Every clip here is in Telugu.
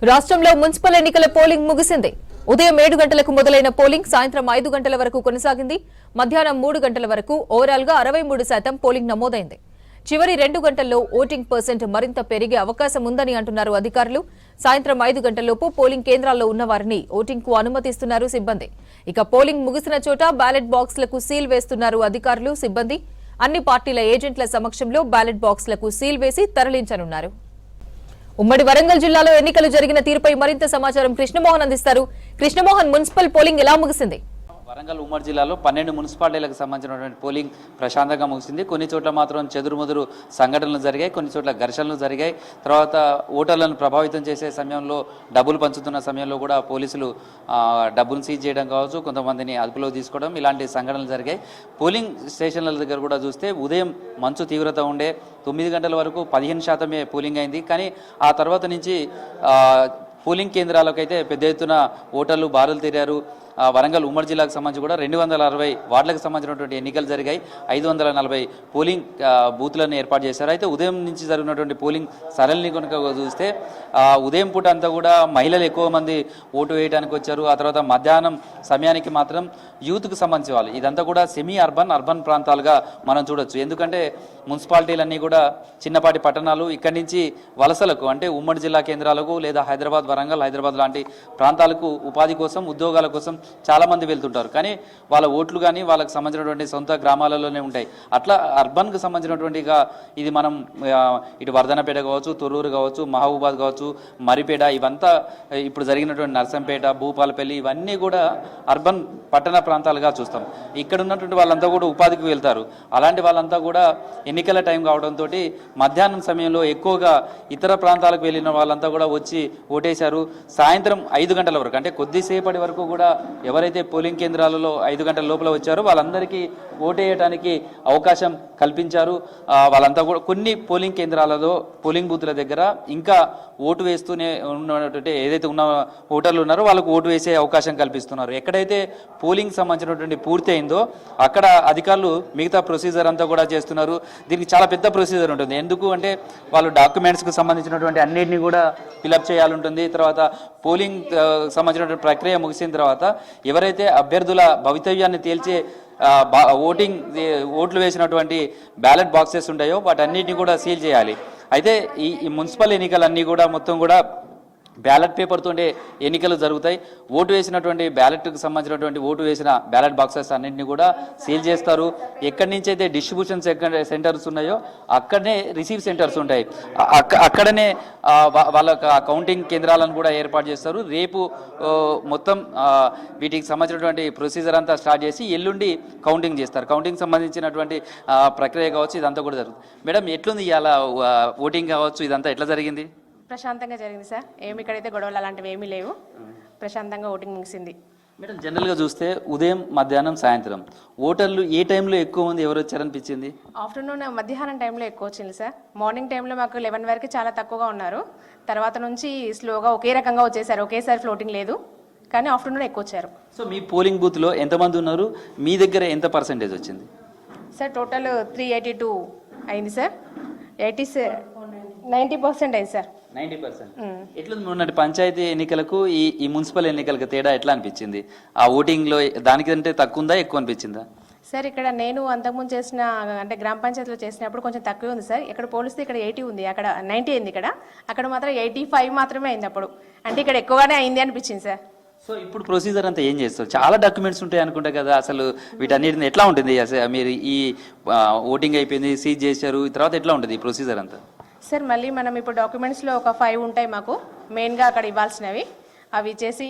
రాష్ట్రంలో మున్సిపల్ ఎన్నికల పోలింగ్ ముగిసింది. ఉదయం 7 గంటలకు మొదలైన పోలింగ్ సాయంత్రం 5 గంటల వరకు కొనసాగింది. మధ్యాహ్నం 3 గంటల వరకు ఓవరాల్ గా 63% పోలింగ్ నమోదైంది. చివరి 2 గంటల్లో ఓటింగ్ పర్సెంట్ మరింత పెరిగే అవకాశం ఉందని అంటున్నారు అధికారులు. సాయంత్రం 5 గంటలలోపు పోలింగ్ కేంద్రాల్లో ఉన్న వారిని ఓటింగ్ కు అనుమతిస్తున్నారు సిబ్బంది. ఇక పోలింగ్ ముగిసిన చోట బ్యాలెట్ బాక్స్లకు సీల్ వేస్తున్నారు అధికారులు, సిబ్బంది. అన్ని పార్టీల ఏజెంట్ల సమక్షంలో బ్యాలెట్ బాక్స్లకు సీల్ వేసి తరలించనున్నారు. ఉమ్మడి వరంగల్ జిల్లాలో ఎన్నికలు జరిగిన తీరుపై మరింత సమాచారం కృష్ణమోహన్ అందిస్తారు. కృష్ణమోహన్, మున్సిపల్ పోలింగ్ ఎలా ముగిసింది? వరంగల్ ఉమ్మడి జిల్లాలో 12 మున్సిపాలిటీలకు సంబంధించినటువంటి పోలింగ్ ప్రశాంతంగా ముగిసింది. కొన్ని చోట్ల మాత్రం చెదురుమదురు సంఘటనలు జరిగాయి, కొన్ని చోట్ల ఘర్షణలు జరిగాయి. తర్వాత ఓటర్లను ప్రభావితం చేసే సమయంలో, డబ్బులు పంచుతున్న సమయంలో కూడా పోలీసులు డబ్బును సీజ్ చేయడం కావచ్చు, కొంతమందిని అదుపులో తీసుకోవడం, ఇలాంటి సంఘటనలు జరిగాయి. పోలింగ్ స్టేషన్ల దగ్గర కూడా చూస్తే ఉదయం మంచు తీవ్రత ఉండే 9 గంటల వరకు 15% పోలింగ్ అయింది. కానీ ఆ తర్వాత నుంచి పోలింగ్ కేంద్రాలకైతే పెద్ద ఎత్తున ఓటర్లు బారులు తీరారు. వరంగల్ ఉమ్మడి జిల్లాకు సంబంధించి కూడా 260 వార్డులకు సంబంధించినటువంటి ఎన్నికలు జరిగాయి. 540 పోలింగ్ బూత్లను ఏర్పాటు చేశారు. అయితే ఉదయం నుంచి జరిగినటువంటి పోలింగ్ సరళిని కనుక చూస్తే ఉదయం పూట అంతా కూడా మహిళలు ఎక్కువ మంది ఓటు వేయడానికి వచ్చారు. ఆ తర్వాత మధ్యాహ్నం సమయానికి మాత్రం యూత్కు సంబంధించి వాళ్ళు, ఇదంతా కూడా సెమీ అర్బన్ ప్రాంతాలుగా మనం చూడొచ్చు. ఎందుకంటే మున్సిపాలిటీలన్నీ కూడా చిన్నపాటి పట్టణాలు, ఇక్కడి నుంచి వలసలకు అంటే ఉమ్మడి జిల్లా కేంద్రాలకు లేదా హైదరాబాద్, వరంగల్, హైదరాబాద్ లాంటి ప్రాంతాలకు ఉపాధి కోసం, ఉద్యోగాల కోసం చాలామంది వెళ్తుంటారు. కానీ వాళ్ళ ఓట్లు కానీ వాళ్ళకి సంబంధించినటువంటి సొంత గ్రామాలలోనే ఉంటాయి. అట్లా అర్బన్కి సంబంధించినటువంటిగా ఇది మనం ఇటు వర్ధనపేట కావచ్చు, తొర్రూరు కావచ్చు, మహబూబాద్ కావచ్చు, మరిపేట, ఇవంతా ఇప్పుడు జరిగినటువంటి నర్సంపేట, భూపాలపల్లి, ఇవన్నీ కూడా అర్బన్ పట్టణ ప్రాంతాలుగా చూస్తాం. ఇక్కడ ఉన్నటువంటి వాళ్ళంతా కూడా ఉపాధికి వెళ్తారు. అలాంటి వాళ్ళంతా కూడా ఎన్నికల టైం కావడంతో మధ్యాహ్నం సమయంలో ఎక్కువగా ఇతర ప్రాంతాలకు వెళ్ళిన వాళ్ళంతా కూడా వచ్చి ఓటేశారు. సాయంత్రం 5 గంటల వరకు, అంటే కొద్దిసేపటి వరకు కూడా ఎవరైతే పోలింగ్ కేంద్రాలలో 5 గంటల లోపల వచ్చారో వాళ్ళందరికీ ఓటేయడానికి అవకాశం కల్పించారు. వాళ్ళంతా కూడా కొన్ని పోలింగ్ కేంద్రాలలో, పోలింగ్ బూత్ల దగ్గర ఇంకా ఓటు వేస్తూనే ఉన్నటువంటి ఏదైతే ఉన్న ఓటర్లు ఉన్నారో వాళ్ళకు ఓటు వేసే అవకాశం కల్పిస్తున్నారు. ఎక్కడైతే పోలింగ్ సంబంధించినటువంటి పూర్తి అయిందో అక్కడ అధికారులు మిగతా ప్రొసీజర్ అంతా కూడా చేస్తున్నారు. దీనికి చాలా పెద్ద ప్రొసీజర్ ఉంటుంది. ఎందుకు అంటే వాళ్ళు డాక్యుమెంట్స్కి సంబంధించినటువంటి అన్నింటినీ కూడా ఫిలప్ చేయాలి ఉంటుంది. తర్వాత పోలింగ్ సంబంధించినటువంటి ప్రక్రియ ముగిసిన తర్వాత ఎవరైతే అభ్యర్థుల భవితవ్యాన్ని తేల్చే ఓట్లు వేసినటువంటి బ్యాలెట్ బాక్సెస్ ఉంటాయో వాటన్నిటిని కూడా సీల్ చేయాలి. అయితే ఈ మున్సిపల్ ఎన్నికలన్నీ కూడా మొత్తం కూడా బ్యాలెట్ పేపర్తోనే ఎన్నికలు జరుగుతాయి. ఓటు వేసినటువంటి బ్యాలెట్కి సంబంధించినటువంటి ఓటు వేసిన బ్యాలెట్ బాక్సెస్ అన్నింటినీ కూడా సీల్ చేస్తారు. ఎక్కడి నుంచి అయితే డిస్ట్రిబ్యూషన్ సెంటర్స్ ఉన్నాయో అక్కడనే రిసీవ్ సెంటర్స్ ఉంటాయి. అక్కడనే వాళ్ళ కౌంటింగ్ కేంద్రాలను కూడా ఏర్పాటు చేస్తారు. రేపు మొత్తం వీటికి సంబంధించినటువంటి ప్రొసీజర్ అంతా స్టార్ట్ చేసి ఎల్లుండి కౌంటింగ్ చేస్తారు. కౌంటింగ్ సంబంధించినటువంటి ప్రక్రియ కావచ్చు, ఇదంతా కూడా జరుగుతుంది. మేడం, ఎట్లుంది ఇవాళ ఓటింగ్ కావచ్చు, ఇదంతా ఎట్లా జరిగింది? ప్రశాంతంగా జరిగింది సార్. ఇక్కడైతే గొడవలు అలాంటివి ఏమీ లేవు. ప్రశాంతంగా ఓటింగ్ ముగిసింది. మేడం, జనరల్గా చూస్తే ఉదయం, మధ్యాహ్నం, సాయంత్రం ఓటర్లు ఏ టైంలో ఎక్కువ మంది ఎవరు వచ్చారనిపించింది? ఆఫ్టర్నూన్, మధ్యాహ్నం టైంలో ఎక్కువ వచ్చింది సార్. మార్నింగ్ టైంలో మాకు 11 వరకు చాలా తక్కువగా ఉన్నారు. తర్వాత నుంచి స్లోగా ఒకే రకంగా వచ్చేసారు. ఒకేసారి ఫ్లోటింగ్ లేదు, కానీ ఆఫ్టర్నూన్ ఎక్కువ వచ్చారు. సో మీ పోలింగ్ బూత్లో ఎంతమంది ఉన్నారు? మీ దగ్గర ఎంత పర్సెంటేజ్ వచ్చింది? సార్ టోటల్ 382 అయింది సార్. 90% అయింది సార్. 90%. ఎట్లుంది మొన్నటి పంచాయతీ ఎన్నికలకు ఈ మున్సిపల్ ఎన్నికలకు తేడా ఎట్లా అనిపించింది? ఆ ఓటింగ్లో దానికంటే తక్కువ ఉందా, ఎక్కువ అనిపించిందా? సార్ ఇక్కడ నేను అంతకుముందు చేసిన, అంటే గ్రామ పంచాయతీలో చేసినప్పుడు కొంచెం తక్కువ ఉంది సార్. ఇక్కడ పోలిస్తే ఇక్కడ 80 ఉంది, అక్కడ 90 అయింది. అక్కడ మాత్రం 85 మాత్రమే అయింది అప్పుడు. అంటే ఇక్కడ ఎక్కువగానే అయింది అనిపించింది సార్. సో ఇప్పుడు ప్రొసీజర్ అంతా ఏం చేస్తారు? చాలా డాక్యుమెంట్స్ ఉంటాయి అనుకుంటా కదా, అసలు వీటన్నిటిని ఎట్లా ఉంటుంది? అసలు మీరు ఈ ఓటింగ్ అయిపోయింది, సీజ్ చేశారు, తర్వాత ఎట్లా ఉంటుంది ఈ ప్రొసీజర్ అంతా? సార్ మళ్ళీ మనం ఇప్పుడు డాక్యుమెంట్స్లో ఒక 5 ఉంటాయి మాకు మెయిన్గా అక్కడ ఇవ్వాల్సినవి. అవి ఇచ్చేసి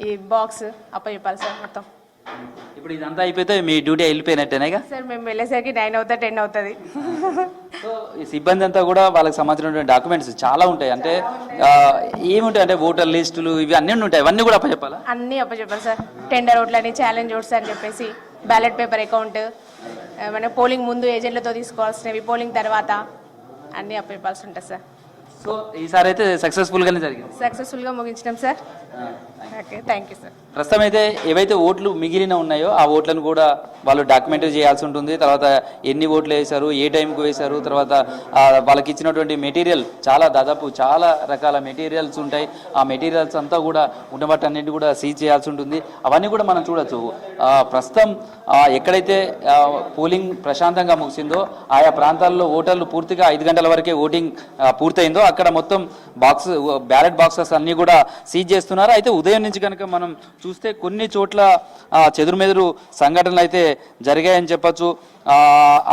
ఈ బాక్స్ అప్పచెప్పాలి సార్ మొత్తం. ఇప్పుడు ఇదంతా అయిపోతే మీ డ్యూటీ వెళ్ళిపోయినట్టేనేగా సార్? మేము వెళ్ళేసరికి 9 అవుతుంది, 10 అవుతుంది. సో ఈ సిబ్బంది అంతా కూడా వాళ్ళకి సంబంధించినటువంటి డాక్యుమెంట్స్ చాలా ఉంటాయి. అంటే ఏముంటాయి అంటే ఓటర్ లిస్టులు, ఇవి అన్నీ ఉంటాయి. అవన్నీ కూడా అప్పచెప్పాలా? అన్నీ అప్పచెప్పాలి సార్. టెండర్ ఓట్లని, ఛాలెంజ్ ఓట్స్ అని చెప్పేసి, బ్యాలెట్ పేపర్ అకౌంట్, మన పోలింగ్ ముందు ఏజెంట్లతో తీసుకోవాల్సినవి, పోలింగ్ తర్వాత అన్నీ అప్పచెప్పాల్సి ఉంటుంది సార్. సో ఈసారి అయితే సక్సెస్ఫుల్గానే జరిగింది. సక్సెస్ఫుల్గా ముగించినాం sir. Okay, thank you sir. ప్రస్తుతం అయితే ఏవైతే ఓట్లు మిగిలిన ఉన్నాయో ఆ ఓట్లను కూడా వాళ్ళు డాక్యుమెంట్ చేయాల్సి ఉంటుంది. తర్వాత ఎన్ని ఓట్లు వేశారు, ఏ టైంకి వేశారు, తర్వాత వాళ్ళకి ఇచ్చినటువంటి మెటీరియల్ దాదాపు చాలా రకాల మెటీరియల్స్ ఉంటాయి. ఆ మెటీరియల్స్ అంతా కూడా ఉన్నవాటన్నిటి కూడా సీజ్ చేయాల్సి ఉంటుంది. అవన్నీ కూడా మనం చూడొచ్చు. ప్రస్తుతం ఎక్కడైతే పోలింగ్ ప్రశాంతంగా ముగిసిందో ఆయా ప్రాంతాల్లో ఓటర్లు పూర్తిగా 5 గంటల వరకే ఓటింగ్ పూర్తయిందో అక్కడ మొత్తం బ్యాలెట్ బాక్సెస్ అన్నీ కూడా సీజ్ చేస్తున్నారు. అయితే ఉదయం నుంచి కనుక మనం చూస్తే కొన్ని చోట్ల చెదురుమెదురు సంఘటనలు అయితే జరిగాయని చెప్పొచ్చు.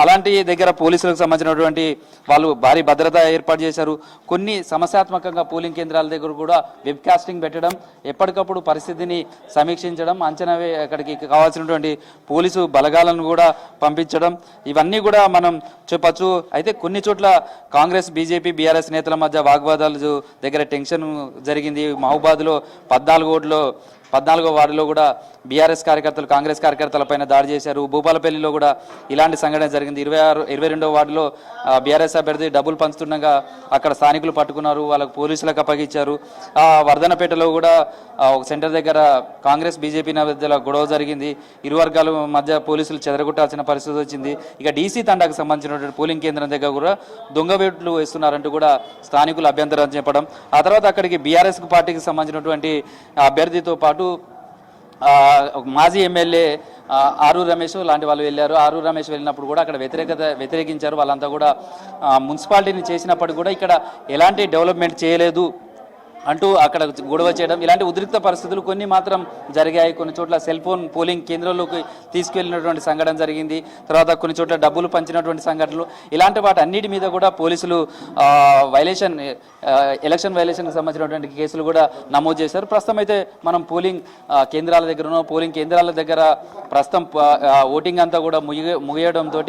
అలాంటి దగ్గర పోలీసులకు సంబంధించినటువంటి వాళ్ళు భారీ భద్రత ఏర్పాటు చేశారు. కొన్ని సమస్యాత్మకంగా పోలింగ్ కేంద్రాల దగ్గర కూడా వెబ్ కాస్టింగ్ పెట్టడం, ఎప్పటికప్పుడు పరిస్థితిని సమీక్షించడం, అంచనా అక్కడికి కావాల్సినటువంటి పోలీసు బలగాలను కూడా పంపించడం, ఇవన్నీ కూడా మనం చెప్పచ్చు. అయితే కొన్ని చోట్ల కాంగ్రెస్, బీజేపీ, బీఆర్ఎస్ నేతల మధ్య వాగ్వాదాలు దగ్గర టెన్షన్ జరిగింది. మహబూబాద్లో 14వ వార్డులో కూడా బీఆర్ఎస్ కార్యకర్తలు కాంగ్రెస్ కార్యకర్తల పైన దాడి చేశారు. భూపాలపల్లిలో కూడా ఇలాంటి సంఘటన జరిగింది. 22వ వార్డులో బీఆర్ఎస్ అభ్యర్థి డబ్బులు పంచుతుండగా అక్కడ స్థానికులు పట్టుకున్నారు, వాళ్ళకు పోలీసులకు అప్పగించారు. వర్ధనపేటలో కూడా ఒక సెంటర్ దగ్గర కాంగ్రెస్, బీజేపీ మధ్యలో గొడవ జరిగింది. ఇరు వర్గాల మధ్య పోలీసులు చెదరగొట్టాల్సిన పరిస్థితి వచ్చింది. ఇక డీసీ తండాకు సంబంధించినటువంటి పోలింగ్ కేంద్రం దగ్గర కూడా దొంగ వేట్లు వేస్తున్నారంటూ కూడా స్థానికులు అభ్యంతరం చెప్పడం. ఆ తర్వాత అక్కడికి బీఆర్ఎస్ పార్టీకి సంబంధించినటువంటి అభ్యర్థితో పాటు మాజీ ఎమ్మెల్యే ఆరూరు రమేష్ లాంటి వాళ్ళు వెళ్ళారు. ఆరూరు రమేష్ వెళ్ళినప్పుడు కూడా అక్కడ వ్యతిరేకించారు. వాళ్ళంతా కూడా మున్సిపాలిటీని చేసినప్పటికీ కూడా ఇక్కడ ఎలాంటి డెవలప్మెంట్ చేయలేదు అంటూ అక్కడ గొడవ చేయడం, ఇలాంటి ఉద్రిక్త పరిస్థితులు కొన్ని మాత్రం జరిగాయి. కొన్ని చోట్ల సెల్ ఫోన్ పోలింగ్ కేంద్రంలోకి తీసుకెళ్లినటువంటి సంఘటన జరిగింది. తర్వాత కొన్ని చోట్ల డబ్బులు పంచినటువంటి సంఘటనలు, ఇలాంటి వాటి అన్నిటి మీద కూడా పోలీసులు ఎలక్షన్ వైలేషన్కి సంబంధించినటువంటి కేసులు కూడా నమోదు చేశారు. ప్రస్తుతం అయితే మనం పోలింగ్ కేంద్రాల దగ్గర ఉన్నాం. పోలింగ్ కేంద్రాల దగ్గర ప్రస్తుతం ఓటింగ్ అంతా కూడా ముగియడంతో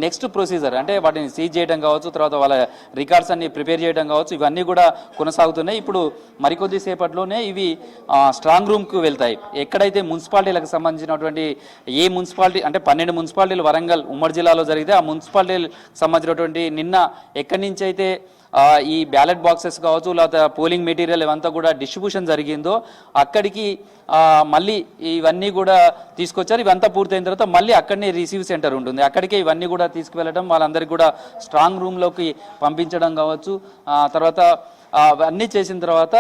నెక్స్ట్ ప్రొసీజర్ అంటే వాటిని సీజ్ చేయడం కావచ్చు, తర్వాత వాళ్ళ రికార్డ్స్ అన్ని ప్రిపేర్ చేయడం కావచ్చు, ఇవన్నీ కూడా కొనసాగుతున్నాయి. ఇప్పుడు మరికొద్ది సేపట్లోనే ఇవి స్ట్రాంగ్ రూమ్కు వెళ్తాయి. ఎక్కడైతే మున్సిపాలిటీలకు సంబంధించినటువంటి ఏ మున్సిపాలిటీ అంటే 12 మున్సిపాలిటీలు వరంగల్ ఉమ్మడి జిల్లాలో జరిగితే ఆ మున్సిపాలిటీలకు సంబంధించినటువంటి నిన్న ఎక్కడి నుంచి అయితే ఈ బ్యాలెట్ బాక్సెస్ కావచ్చు, లేకపోతే పోలింగ్ మెటీరియల్ ఇవంతా కూడా డిస్ట్రిబ్యూషన్ జరిగిందో అక్కడికి మళ్ళీ ఇవన్నీ కూడా తీసుకొచ్చారు. ఇవంతా పూర్తయిన తర్వాత మళ్ళీ అక్కడనే రిసీవ్ సెంటర్ ఉంటుంది, అక్కడికే ఇవన్నీ కూడా తీసుకువెళ్ళడం, వాళ్ళందరికీ కూడా స్ట్రాంగ్ రూమ్లోకి పంపించడం కావచ్చు. తర్వాత అవన్నీ చేసిన తర్వాత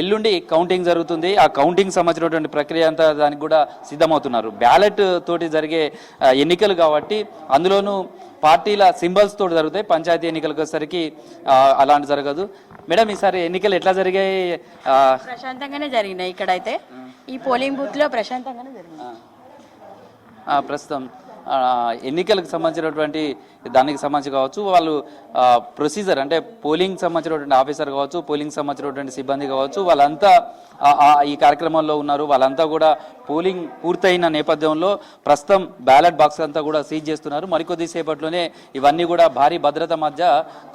ఎల్లుండి కౌంటింగ్ జరుగుతుంది. ఆ కౌంటింగ్ సంబంధించినటువంటి ప్రక్రియ అంతా దానికి కూడా సిద్ధమవుతున్నారు. బ్యాలెట్ తోటి జరిగే ఎన్నికలు కాబట్టి అందులోనూ పార్టీల సింబల్స్ తోటి జరుగుతాయి. పంచాయతీ ఎన్నికలకు వచ్చేసరికి అలాంటి జరగదు. మేడం, ఈసారి ఎన్నికలు ఎట్లా జరిగాయి? ప్రశాంతంగానే జరిగినాయి. ఇక్కడైతే ఈ పోలింగ్ బూత్ లో ప్రశాంతంగానే జరిగింది. ప్రస్తుతం ఎన్నికలకు సంబంధించినటువంటి దానికి సంబంధించి కావచ్చు, వాళ్ళు ప్రొసీజర్ అంటే పోలింగ్ సంబంధించినటువంటి ఆఫీసర్ కావచ్చు, పోలింగ్ సంబంధించినటువంటి సిబ్బంది కావచ్చు, వాళ్ళంతా ఈ కార్యక్రమంలో ఉన్నారు. వాళ్ళంతా కూడా పోలింగ్ పూర్తయిన నేపథ్యంలో ప్రస్తుతం బ్యాలెట్ బాక్స్ అంతా కూడా సీజ్ చేస్తున్నారు. మరికొద్ది సేపట్లోనే ఇవన్నీ కూడా భారీ భద్రత మధ్య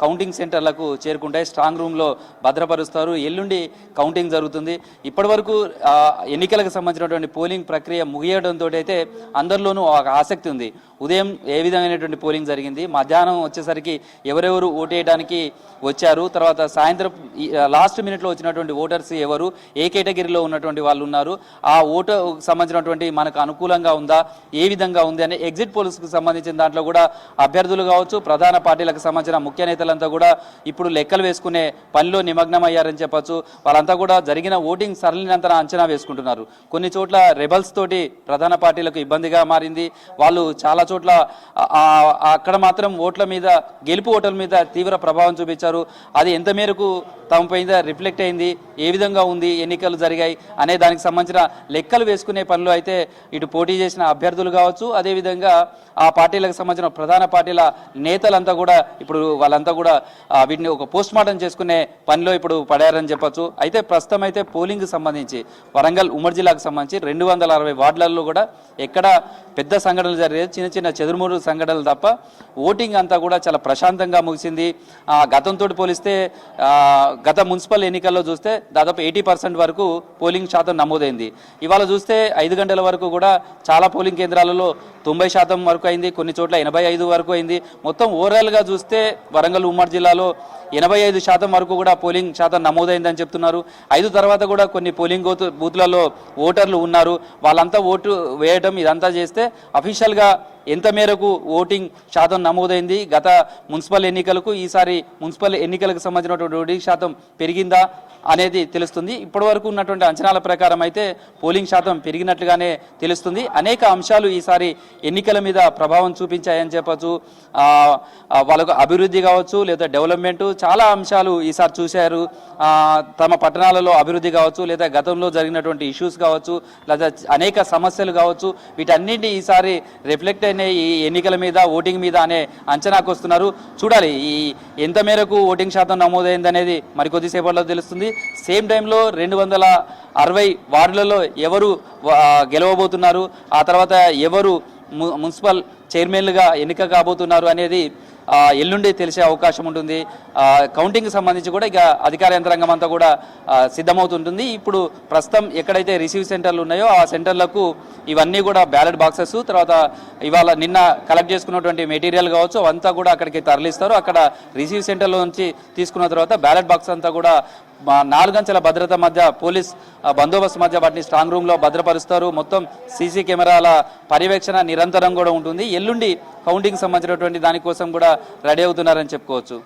కౌంటింగ్ సెంటర్లకు చేరుకుంటాయి. స్ట్రాంగ్ రూమ్లో భద్రపరుస్తారు. ఎల్లుండి కౌంటింగ్ జరుగుతుంది. ఇప్పటి వరకు ఎన్నికలకు సంబంధించినటువంటి పోలింగ్ ప్రక్రియ ముగియడంతో అయితే అందరిలోనూ ఒక ఆసక్తి ఉంది. ఉదయం ఏ విధమైనటువంటి పోలింగ్ జరిగింది, మధ్యాహ్నం వచ్చేసరికి ఎవరెవరు ఓటేయడానికి వచ్చారు, తర్వాత సాయంత్రం లాస్ట్ మినిట్లో వచ్చినటువంటి ఓటర్స్ ఎవరు, ఏ కేటగిరీలో ఉన్నటువంటి వాళ్ళు ఉన్నారు, ఆ ఓటు సంబంధించినటువంటి మనకు అనుకూలంగా ఉందా, ఏ విధంగా ఉంది అనే ఎగ్జిట్ పోల్స్కి సంబంధించిన దాంట్లో కూడా అభ్యర్థులు కావచ్చు, ప్రధాన పార్టీలకు సంబంధించిన ముఖ్య నేతలంతా కూడా ఇప్పుడు లెక్కలు వేసుకునే పనిలో నిమగ్నం అయ్యారని చెప్పచ్చు. వాళ్ళంతా కూడా జరిగిన ఓటింగ్ సరళినంత అంచనా వేసుకుంటున్నారు. కొన్ని చోట్ల రెబల్స్ తోటి ప్రధాన పార్టీలకు ఇబ్బందిగా మారింది. వాళ్ళు చాలా చోట్ల అక్కడ మాత్రం గెలుపు ఓట్ల మీద తీవ్ర ప్రభావం చూపించారు. అది ఎంత మేరకు తమ పైన రిఫ్లెక్ట్ అయింది, ఏ విధంగా ఉంది, ఎన్నికలు జరిగాయి అనే దానికి సంబంధించిన లెక్కలు వేసుకునే పనిలో అయితే ఇటు పోటీ చేసిన అభ్యర్థులు కావచ్చు, అదేవిధంగా ఆ పార్టీలకు సంబంధించిన ప్రధాన పార్టీల నేతలంతా కూడా ఇప్పుడు వాళ్ళంతా కూడా వీటిని ఒక పోస్ట్ మార్టం చేసుకునే పనిలో ఇప్పుడు పడారని చెప్పచ్చు. అయితే ప్రస్తుతం అయితే పోలింగ్ సంబంధించి వరంగల్ ఉమ్మడి జిల్లాకు సంబంధించి 260 వార్డులలో కూడా ఎక్కడ పెద్ద సంఘటనలు జరిగాయి, చిన్న చిన్న చెదురుమూరు సంఘటనలు తప్ప ఓటింగ్ అంతా కూడా చాలా ప్రశాంతంగా ముగిసింది. గతంతో పోలిస్తే గత మున్సిపల్ ఎన్నికల్లో చూస్తే దాదాపు 80% వరకు పోలింగ్ శాతం నమోదైంది. ఇవాళ చూస్తే 5 గంటల వరకు కూడా చాలా పోలింగ్ కేంద్రాలలో 90% వరకు అయింది, కొన్ని చోట్ల 85 వరకు అయింది. మొత్తం ఓవరాల్గా చూస్తే వరంగల్ ఉమ్మడి జిల్లాలో 85% వరకు కూడా పోలింగ్ శాతం నమోదైందని చెప్తున్నారు. 5 తర్వాత కూడా కొన్ని పోలింగ్ బూత్లలో ఓటర్లు ఉన్నారు. వాళ్ళంతా ఓటు వేయడం ఇదంతా చేస్తే అఫీషియల్గా ఎంత మేరకు ఓటింగ్ శాతం నమోదైంది, గత మున్సిపల్ ఎన్నికలకు ఈసారి మున్సిపల్ ఎన్నికలకు సంబంధించినటువంటి ఓటింగ్ శాతం పెరిగిందా అనేది తెలుస్తుంది. ఇప్పటి వరకు ఉన్నటువంటి అంచనాల ప్రకారం అయితే పోలింగ్ శాతం పెరిగినట్లుగానే తెలుస్తుంది. అనేక అంశాలు ఈసారి ఎన్నికల మీద ప్రభావం చూపించాయని చెప్పచ్చు. వాళ్ళకు అభివృద్ధి కావచ్చు లేదా డెవలప్మెంట్ చాలా అంశాలు ఈసారి చూశారు. తమ పట్టణాలలో అభివృద్ధి కావచ్చు లేదా గతంలో జరిగినటువంటి ఇష్యూస్ కావచ్చు లేదా అనేక సమస్యలు కావచ్చు, వీటన్నింటి ఈసారి రిఫ్లెక్ట్ అయిన ఈ ఎన్నికల మీద ఓటింగ్ మీద అనే అంచనాకు వస్తున్నారు. చూడాలి ఈ ఎంత మేరకు ఓటింగ్ శాతం నమోదైంది అనేది మరికొద్దిసేపట్లో తెలుస్తుంది. సేమ్ టైంలో 260 వార్డులలో ఎవరు గెలవబోతున్నారు, ఆ తర్వాత ఎవరు మున్సిపల్ చైర్మన్లుగా ఎన్నిక కాబోతున్నారు అనేది ఎల్లుండి తెలిసే అవకాశం ఉంటుంది. కౌంటింగ్కి సంబంధించి కూడా ఇక అధికార యంత్రాంగం అంతా కూడా సిద్ధమవుతుంటుంది. ఇప్పుడు ప్రస్తుతం ఎక్కడైతే రిసీవ్ సెంటర్లు ఉన్నాయో ఆ సెంటర్లకు ఇవన్నీ కూడా బ్యాలెట్ బాక్సెస్, తర్వాత ఇవాళ నిన్న కలెక్ట్ చేసుకున్నటువంటి మెటీరియల్ కావచ్చు అవంతా కూడా అక్కడికి తరలిస్తారు. అక్కడ రిసీవ్ సెంటర్లో నుంచి తీసుకున్న తర్వాత బ్యాలెట్ బాక్స్ అంతా కూడా 4 అంచెల భద్రత మధ్య పోలీస్ బందోబస్తు మధ్య వాటిని స్ట్రాంగ్ రూమ్లో భద్రపరుస్తారు. మొత్తం సీసీ కెమెరాల పర్యవేక్షణ నిరంతరం కూడా ఉంటుంది. ఎల్లుండి కౌంటింగ్ సంబంధించినటువంటి దానికోసం కూడా రెడీ అవుతున్నారని చెప్పుకోవచ్చు.